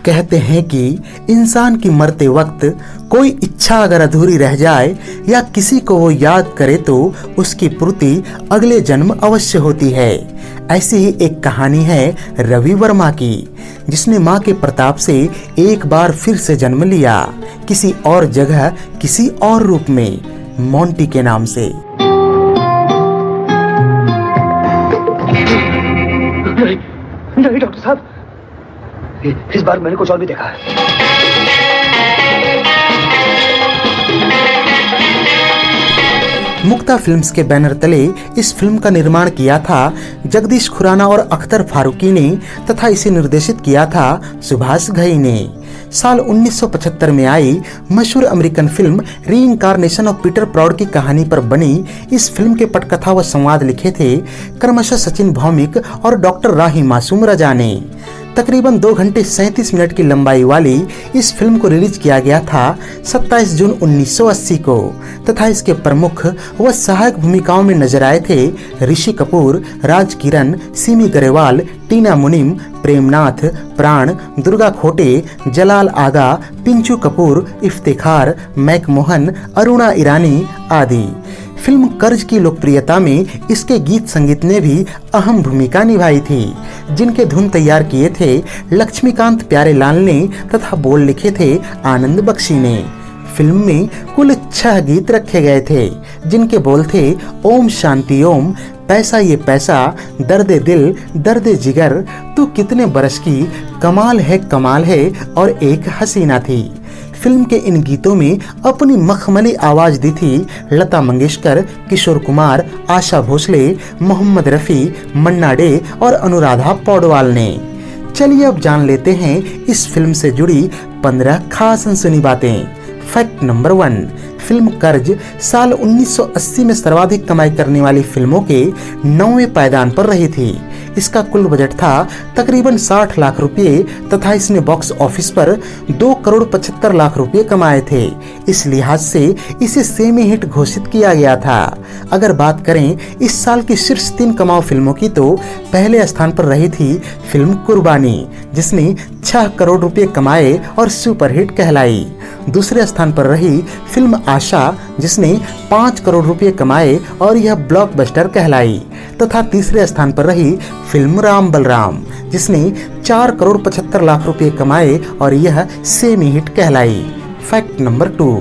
कहते हैं कि इंसान की मरते वक्त कोई इच्छा अगर अधूरी रह जाए या किसी को वो याद करे तो उसकी पूर्ति अगले जन्म अवश्य होती है। ऐसी ही एक कहानी है रवि वर्मा की, जिसने मां के प्रताप से एक बार फिर से जन्म लिया, किसी और जगह किसी और रूप में, मोंटी के नाम से। नहीं डॉक्टर साहब, इस बार मैंने कुछ और भी देखा है। मुक्ता फिल्म्स के बैनर तले इस फिल्म का निर्माण किया था जगदीश खुराना और अख्तर फारूकी ने तथा इसे निर्देशित किया था सुभाष घई ने। साल 1975 में आई मशहूर American film Reincarnation of Peter proud की कहानी पर बनी इस फिल्म के पटकथा व संवाद लिखे थे क्रमशः सचिन भौमिक और डॉक्टर राही मासूम रजा ने। तकरीबन 2 घंटे 37 मिनट की लंबाई वाली इस फिल्म को रिलीज किया गया था 27 जून 1980 को तथा इसके प्रमुख व सहायक भूमिकाओं में नजर आए थे ऋषि कपूर, राज किरण, सिमी गरेवाल, टीना मुनीम, प्रेमनाथ, प्राण, दुर्गा खोटे, जलाल आगा, पिंचू कपूर, इफ्तिखार, मैक मोहन, अरुणा ईरानी आदि। फिल्म कर्ज की लोकप्रियता में इसके गीत संगीत ने भी अहम भूमिका निभाई थी, जिनके धुन तैयार किए थे लक्ष्मीकांत प्यारेलाल ने तथा बोल लिखे थे आनंद बख्शी ने। फिल्म में कुल 6 गीत रखे गए थे, जिनके बोल थे ओम शांति ओम, पैसा ये पैसा, दर्द दिल, दर्द जिगर, तू कितने बरस की, कमाल है और एक हसीना थी। फिल्म के इन गीतों में अपनी मखमली आवाज दी थी लता मंगेशकर, किशोर कुमार, आशा भोसले, मोहम्मद रफी, मन्ना डे और अनुराधा पौडवाल ने। चलिए अब जान लेते हैं इस फिल्म से जुड़ी 15 खास अनसुनी बातें। फैक्ट नंबर 1, फिल्म कर्ज साल 1980 में सर्वाधिक कमाई करने वाली फिल्मों के 9वें पायदान पर रही थी। इसका कुल बजट था तकरीबन 60 लाख रुपए तथा इसने बॉक्स ऑफिस पर 2 करोड़ 75 लाख रुपए कमाए थे। इस लिहाज से इसे सेमी हिट घोषित किया गया था। अगर बात करें इस साल की शीर्ष 3 कमाऊ फिल्मों की तो पहले स्थान पर रही थी फिल्म कुर्बानी, जिसने 6 करोड़ रुपए कमाए और सुपरहिट कहलाई। दूसरे स्थान पर रही फिल्म आशा, जिसने 5 करोड़ रुपए कमाए और यह ब्लॉकबस्टर कहलाई, तथा तीसरे स्थान पर रही फिल्म राम बलराम, जिसने 4 करोड़ 75 लाख रुपए कमाए और यह सेमी हिट कहलाई। फैक्ट नंबर 2,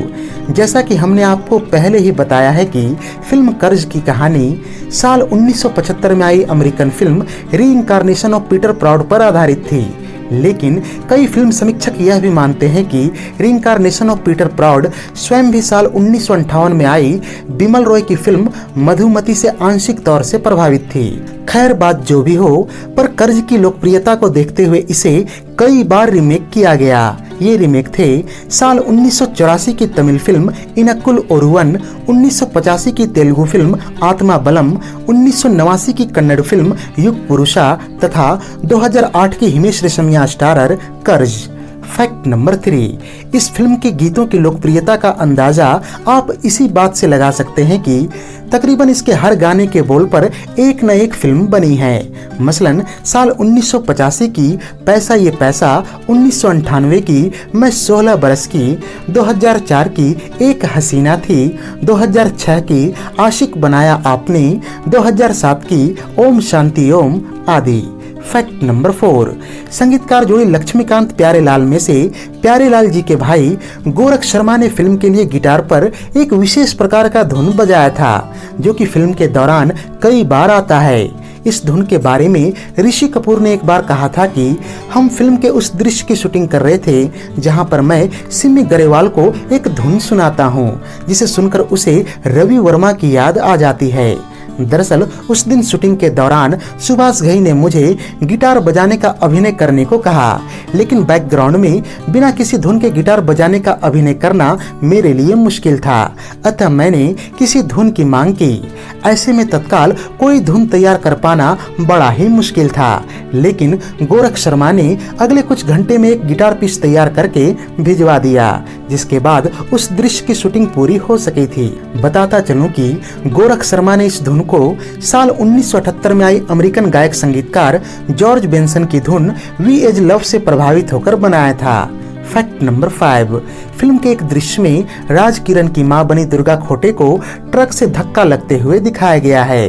जैसा कि हमने आपको पहले ही बताया है कि फिल्म कर्ज की कहानी साल 1975 में आई American film Reincarnation of Peter Proud पर आधारित थी, लेकिन कई फिल्म समीक्षक यह भी मानते हैं कि रीइंकार्नेशन ऑफ पीटर प्राउड स्वयं भी साल 1958 में आई बिमल रॉय की फिल्म मधुमती से आंशिक तौर से प्रभावित थी। खैर बात जो भी हो, पर कर्ज की लोकप्रियता को देखते हुए इसे कई बार रीमेक किया गया। ये रीमेक थे साल 1984 की तमिल फिल्म इनक्कुल ओरुवन, 1985 की तेलुगु फिल्म आत्मा बलम, 1989 की कन्नड़ फिल्म युग पुरुषा तथा 2008 की हिमेश रेशमिया स्टारर कर्ज। फैक्ट नंबर 3, इस फिल्म के गीतों की लोकप्रियता का अंदाजा आप इसी बात से लगा सकते हैं कि तकरीबन इसके हर गाने के बोल पर एक न एक फिल्म बनी है। मसलन साल 1985 की पैसा ये पैसा, 1998 की मैं 16 बरस की, 2004 की एक हसीना थी, 2006 की आशिक बनाया आपने, 2007 की ओम शांति ओम आदि। फैक्ट नंबर 4, संगीतकार जोड़ी लक्ष्मीकांत प्यारेलाल में से प्यारेलाल जी के भाई गोरख शर्मा ने फिल्म के लिए गिटार पर एक विशेष प्रकार का धुन बजाया था, जो कि फिल्म के दौरान कई बार आता है। इस धुन के बारे में ऋषि कपूर ने एक बार कहा था कि हम फिल्म के उस दृश्य की शूटिंग कर रहे थे जहां पर मैं सिमी गरेवाल को एक धुन सुनाता हूं, जिसे सुनकर उसे रवि वर्मा की याद आ जाती है। दरअसल उस दिन शूटिंग के दौरान सुभाष घई ने मुझे गिटार बजाने का अभिनय करने को कहा, लेकिन बैकग्राउंड में बिना किसी धुन के गिटार बजाने का अभिनय करना मेरे लिए मुश्किल था, अतः मैंने किसी धुन की मांग की। ऐसे में तत्काल कोई धुन तैयार कर पाना बड़ा ही मुश्किल था, लेकिन गोरख शर्मा ने अगले कुछ घंटे में एक गिटार पीस तैयार करके भिजवा दिया, जिसके बाद उस दृश्य की शूटिंग पूरी हो सकी थी। बताता चलूं कि गोरख शर्मा ने इस धुन को साल 1978 में आई अमेरिकन गायक संगीतकार जॉर्ज बेंसन की धुन वी एज लव से प्रभावित होकर बनाया था। फैक्ट नंबर 5, फिल्म के एक दृश्य में राज किरण की मां बनी दुर्गा खोटे को ट्रक से धक्का लगते हुए दिखाया गया है।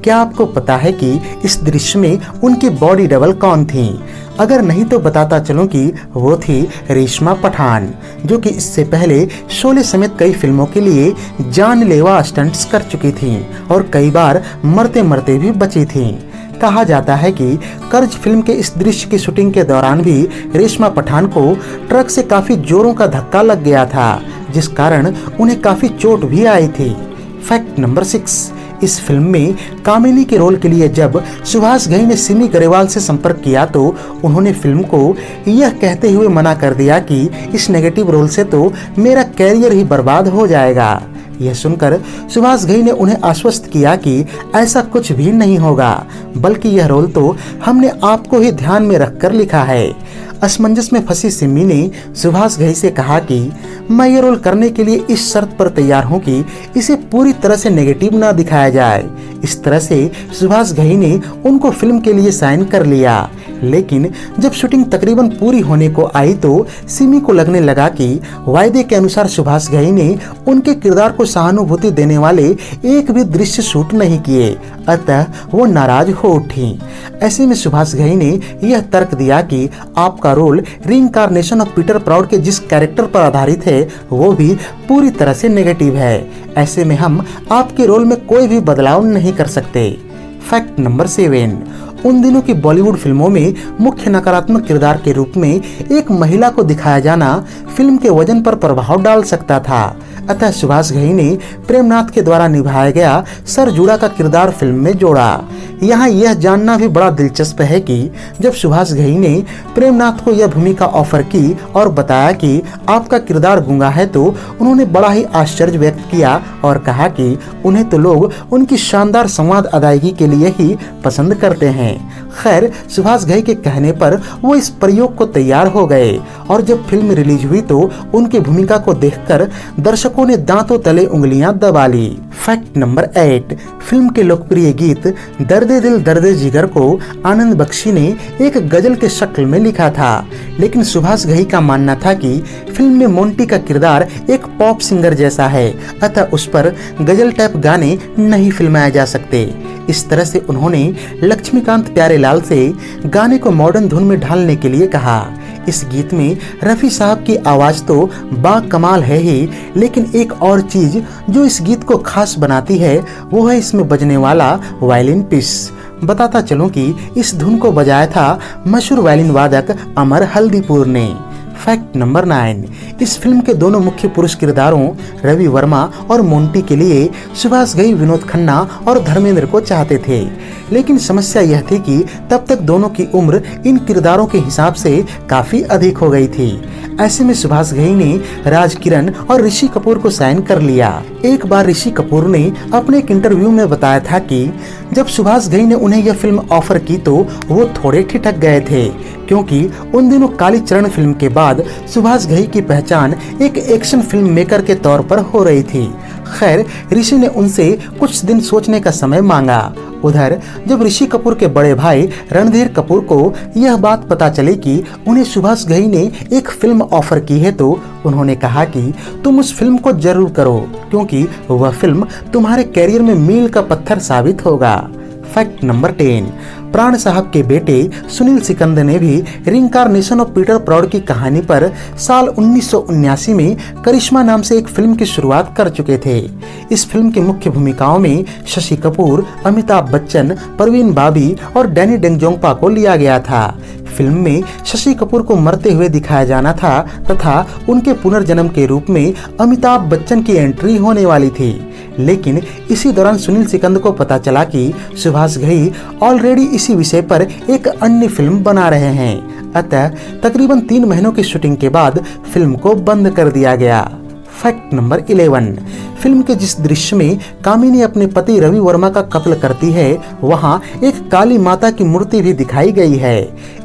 क्या आपको पता है कि इस दृश्य में उनकी बॉडी डबल कौन थी? अगर नहीं तो बताता चलूं कि वो थी रेशमा पठान, जो कि इससे पहले शोले समेत कई फिल्मों के लिए जानलेवा स्टंट्स कर चुकी थीं और कई बार मरते मरते भी बची थीं। कहा जाता है कि कर्ज फिल्म के इस दृश्य की शूटिंग के दौरान भी रेशमा पठान को ट्रक से काफी जोरों का धक्का लग गया था, जिस कारण उन्हें काफी चोट भी आई थी। फैक्ट नंबर 6, इस फिल्म में कामिनी के रोल के लिए जब सुभाष घई ने सिमी गरेवाल से संपर्क किया तो उन्होंने फिल्म को यह कहते हुए मना कर दिया कि इस नेगेटिव रोल से तो मेरा कैरियर ही बर्बाद हो जाएगा। यह सुनकर सुभाष घई ने उन्हें आश्वस्त किया कि ऐसा कुछ भी नहीं होगा, बल्कि यह रोल तो हमने आपको ही ध्यान में रखकर लिखा है। असमंजस में फंसी सिमी ने सुभाष घई से कहा कि मैं ये रोल करने के लिए इस शर्त पर तैयार हूँ कि इसे पूरी तरह से नेगेटिव न दिखाया जाए। इस तरह से सुभाष घई ने उनको फिल्म के लिए साइन कर लिया। लेकिन जब शूटिंग तकरीबन पूरी होने को आई तो सिमी को लगने लगा कि वायदे के अनुसार सुभाष घई ने उनके किरदार को सहानुभूति देने वाले एक भी दृश्य शूट नहीं किए, अतः वो नाराज हो उठी। ऐसे में सुभाष घई ने यह तर्क दिया कि आपका role reincarnation of Peter Proud के जिस कैरेक्टर पर आधारित है वो भी पूरी तरह से नेगेटिव है। ऐसे में हम आपके रोल में कोई भी बदलाव नहीं कर सकते। फैक्ट नंबर 7, उन दिनों की बॉलीवुड फिल्मों में मुख्य नकारात्मक किरदार के रूप में एक महिला को दिखाया जाना फिल्म के वजन पर प्रभाव डाल सकता था। अतः सुभाष घई ने प्रेमनाथ के द्वारा निभाया गया सरजूड़ा का किरदार फिल्म में जोड़ा। यहाँ यह जानना भी बड़ा दिलचस्प है कि जब सुभाष घई ने प्रेमनाथ को यह भूमिका ऑफर की और बताया कि आपका किरदार गूंगा है तो उन्होंने बड़ा ही आश्चर्य व्यक्त किया और कहा कि उन्हें तो लोग उनकी शानदार संवाद अदायगी के लिए ही पसंद करते हैं। खैर, सुभाष घई के कहने पर वो इस प्रयोग को तैयार हो गए और जब फिल्म रिलीज हुई तो उनकी भूमिका को देखकर दर्शकों ने दांतों तले उंगलियां दबा ली। फैक्ट नंबर 8, फिल्म के लोकप्रिय गीत दर्दे दिल दर्दे जिगर को आनंद बख्शी ने एक गजल के शक्ल में लिखा था, लेकिन सुभाष घई का मानना था कि फिल्म में मोंटी का किरदार एक पॉप सिंगर जैसा है, अतः उस पर गजल टाइप गाने नहीं फिल्माए जा सकते। इस तरह से उन्होंने लक्ष्मीकांत प्यारेलाल से गाने को मॉडर्न धुन में ढालने के लिए कहा। इस गीत में रफी साहब की आवाज तो बाकमाल है ही, लेकिन एक और चीज जो इस गीत को खास बनाती है वो है इसमें बजने वाला वायलिन पीस। बताता चलूं कि इस धुन को बजाया था मशहूर वायलिन वादक अमर हल्दीपुर ने। फैक्ट नंबर 9, इस फिल्म के दोनों मुख्य पुरुष किरदारों रवि वर्मा और मोंटी के लिए सुभाष घई विनोद खन्ना और धर्मेंद्र को चाहते थे, लेकिन समस्या यह थी कि तब तक दोनों की उम्र इन किरदारों के हिसाब से काफी अधिक हो गई थी। ऐसे में सुभाष घई ने राज किरण और ऋषि कपूर को साइन कर लिया। एक बार ऋषि कपूर ने अपने एक इंटरव्यू में बताया था कि जब सुभाष घई ने उन्हें यह फिल्म ऑफर की तो वो थोड़े ठिठक गए थे, क्योंकि उन दिनों कालीचरण फिल्म के बाद सुभाष घई की पहचान एक एक्शन फिल्म मेकर के तौर पर हो रही थी। खैर, ऋषि ने उनसे कुछ दिन सोचने का समय मांगा। उधर जब ऋषि कपूर के बड़े भाई रणधीर कपूर को यह बात पता चली कि उन्हें सुभाष घई ने एक फिल्म ऑफर की है तो उन्होंने कहा कि तुम उस फिल्म को जरूर करो, क्योंकि वह फिल्म तुम्हारे कैरियर में मील का पत्थर साबित होगा। फैक्ट नंबर 10, प्राण साहब के बेटे सुनील सिकंदर ने भी रीइंकार्नेशन ऑफ पीटर प्राउड की कहानी पर साल 1979 में करिश्मा नाम से एक फिल्म की शुरुआत कर चुके थे। इस फिल्म की मुख्य भूमिकाओं में शशि कपूर, अमिताभ बच्चन, परवीन बाबी और डैनी डेंगजोंगपा को लिया गया था। फिल्म में शशि कपूर को मरते हुए दिखाया जाना था तथा उनके पुनर्जन्म के रूप में अमिताभ बच्चन की एंट्री होने वाली थी, लेकिन इसी दौरान सुनील सिकंदर को पता चला कि सुभाष घई ऑलरेडी इसी विषय पर एक अन्य फिल्म बना रहे हैं। अतः तकरीबन 3 महीनों की शूटिंग के बाद फिल्म को बंद कर दिया गया। फैक्ट नंबर 11, फिल्म के जिस दृश्य में कामिनी अपने पति रवि वर्मा का कत्ल करती है वहां एक काली माता की मूर्ति भी दिखाई गई है।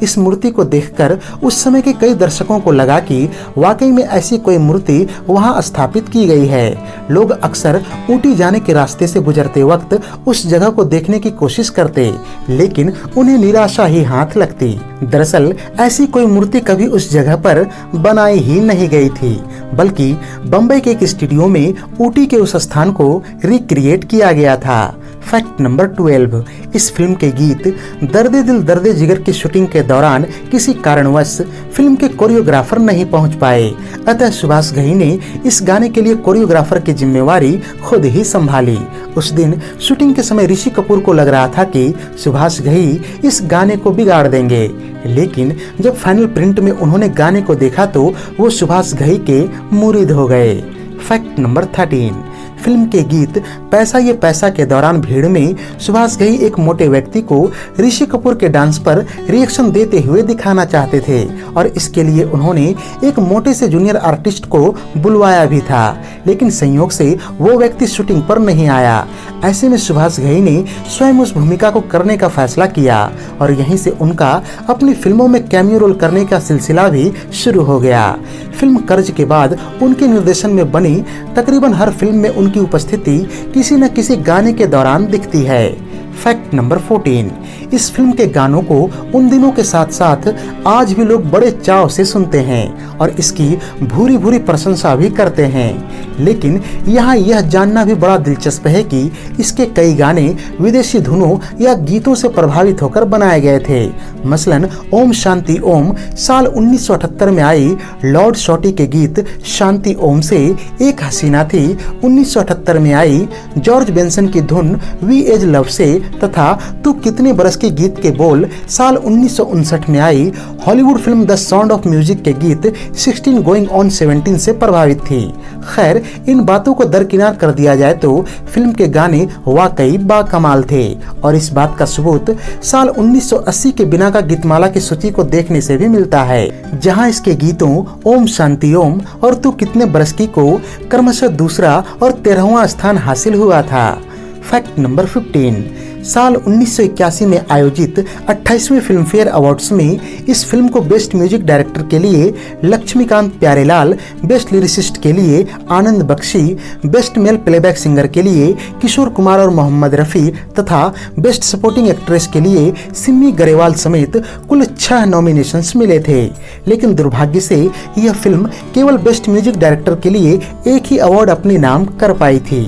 इस मूर्ति को देखकर उस समय के कई दर्शकों को लगा कि वाकई में ऐसी कोई मूर्ति वहां स्थापित की गई है। लोग अक्सर ऊटी जाने के रास्ते से गुजरते वक्त उस जगह को देखने की कोशिश करते, लेकिन उन्हें निराशा ही हाथ लगती। दरअसल ऐसी कोई मूर्ति कभी उस जगह पर बनाई ही नहीं गई थी, बल्कि बम्बई के एक स्टूडियो में ऊटी के उस स्थान को रिक्रिएट किया गया था। फैक्ट नंबर 12, इस फिल्म के गीत दर्दे दिल दर्दे जिगर की शूटिंग के दौरान किसी कारणवश फिल्म के कोरियोग्राफर नहीं पहुंच पाए, अतः सुभाष घई ने इस गाने के लिए कोरियोग्राफर की जिम्मेवारी खुद ही संभाली। उस दिन शूटिंग के समय ऋषि कपूर को लग रहा था कि सुभाष घई इस गाने को बिगाड़ देंगे, लेकिन जब फाइनल प्रिंट में उन्होंने गाने को देखा तो वो सुभाष घई के मुरीद हो गए। फैक्ट नंबर 13, फिल्म के गीत पैसा ये पैसा के दौरान भीड़ में सुभाष घई एक मोटे व्यक्ति को ऋषि कपूर के डांस पर रिएक्शन देते हुए दिखाना चाहते थे और इसके लिए उन्होंने एक मोटे से जूनियर आर्टिस्ट को बुलवाया भी था, लेकिन संयोग से वो व्यक्ति शूटिंग पर नहीं आया। ऐसे में सुभाष घई ने स्वयं उस भूमिका को करने का फैसला किया और यहीं से उनका अपनी फिल्मों में कैमियो रोल करने का सिलसिला भी शुरू हो गया। फिल्म कर्ज के बाद उनके निर्देशन में बनी तकरीबन हर फिल्म में उनकी उपस्थिति किसी न किसी गाने के दौरान दिखती है। फैक्ट नंबर 14, इस फिल्म के गानों को उन दिनों के साथ साथ आज भी लोग बड़े चाव से सुनते हैं और इसकी भूरी भूरी प्रशंसा भी करते हैं, लेकिन यहाँ यह जानना भी बड़ा दिलचस्प है कि इसके कई गाने विदेशी धुनों या गीतों से प्रभावित होकर बनाए गए थे। मसलन ओम शांति ओम साल 1978 में आई लॉर्ड शॉटी के गीत शांति ओम से एक हसीना थी 1978 में आई जॉर्ज बेंसन की धुन वी एज लव से तथा तू कितने बरस के गीत के बोल साल 1959 में आई Hollywood film The Sound of Music के गीत 16 गोइंग ऑन 17 से प्रभावित थी। खैर, इन बातों को दरकिनार कर दिया जाए तो फिल्म के गाने वाकई बाकमाल थे और इस बात का सबूत साल 1980 के बिना का गीतमाला की सूची को देखने से भी मिलता है, जहां इसके गीतों ओम शांति ओम और तू कितने बरस की को क्रमशः दूसरा और 13वां स्थान हासिल हुआ था। फैक्ट नंबर 15, साल 1981 में आयोजित 28वें फिल्म फेयर अवार्ड्स में इस फिल्म को बेस्ट म्यूजिक डायरेक्टर के लिए लक्ष्मीकांत प्यारेलाल, बेस्ट लिरिसिस्ट के लिए Anand Bakshi, best male playback singer के लिए किशोर कुमार और मोहम्मद रफ़ी तथा बेस्ट सपोर्टिंग एक्ट्रेस के लिए सिमी गरेवाल समेत कुल 6 नॉमिनेशंस मिले थे, लेकिन दुर्भाग्य से यह फिल्म केवल बेस्ट म्यूजिक डायरेक्टर के लिए एक ही अवार्ड अपने नाम कर पाई थी।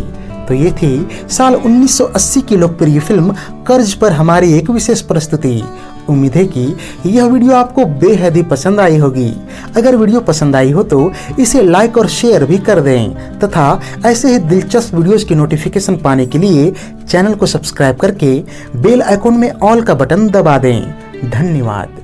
तो ये थी साल 1980 की लोकप्रिय फिल्म कर्ज पर हमारी एक विशेष प्रस्तुति। उम्मीद है कि यह वीडियो आपको बेहद ही पसंद आई होगी। अगर वीडियो पसंद आई हो तो इसे लाइक और शेयर भी कर दें तथा ऐसे ही दिलचस्प वीडियोस की नोटिफिकेशन पाने के लिए चैनल को सब्सक्राइब करके बेल आइकॉन में ऑल का बटन दबा दें। धन्यवाद।